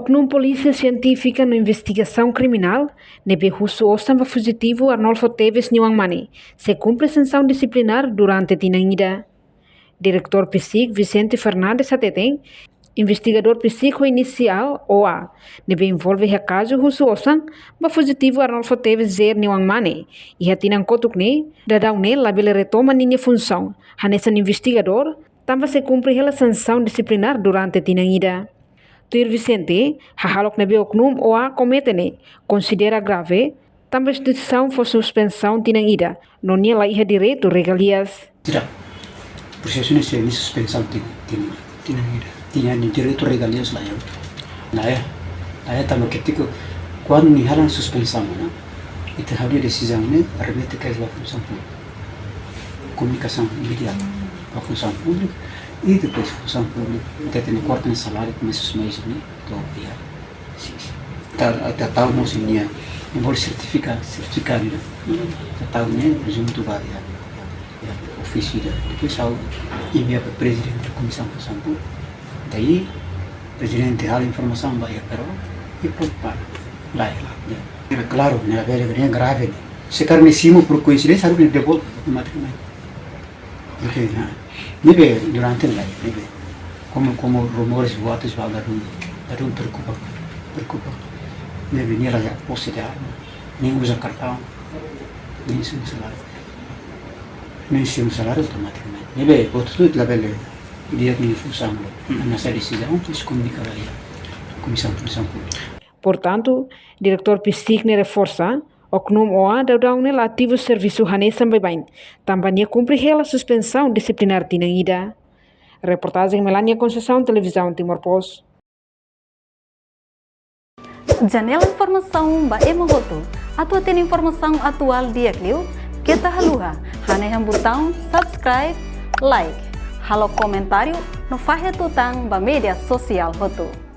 Oknum Polícia Científica na Investigação Criminal, nebe Russo Ostamba Fugitivo Arnolfo Teves Niwangmani, se cumpre sanção disciplinar durante Tinanida. Diretor PSIC Vicente Fernandes Ateteng, investigador psíquico inicial OA, nebe envolve o caso Russo Ostam, Fugitivo Arnolfo Teves Zer Niwangmani, e hatinan kotukne, dadaune labele retoma ninha função, hanesan investigador, também se cumpre a sanção disciplinar durante Tinanida. Tuir Vicente, hahalok nebe oknum OA cometene, considera grave, também a decisão for suspensão Tinanida, não é lá direito regalias. Tidak, processo ini sih suspensão Tinanida, tinha direito regalias lá ya, também ketika quando ni halang suspensão, itu harus decisão ni arbete que a função pública, comunicação imediata, a função pública. E depois função pública, até tem corte no salário, começa os meses, né? Então, até tal não se tinha, embora certificado, né? Até tal, né? Junto vai a ofício, depois ao enviar para o presidente da comissão de função pública. Daí, o presidente dá a informação, vai a Peró e pronto, para lá. É claro, né? É grave, né? Se cara me cima por coincidência, sabe que ele devolve automaticamente. Porque, nive durante la nive como rumores boatos va dar um preocupa nive ni raja posse de arma nem usa cartão nem sem salário automaticamente nive outro tudo la belle dia que função nessa decisão que se comunica a comissão pública. Portanto, diretor PSIC ne reforça Oknum OA daudang ativo serviço hanesan bem, também cumpre a suspensão disciplinar Tinanida. Reportagem Melania Conceição, Televisão Timor-Post. Janela informação ba emohoto. Atua tem informação atual dia kliu, kita haluha, haneham botão subscribe, like, halo comentário no fahe tutang ba media sosial hoto.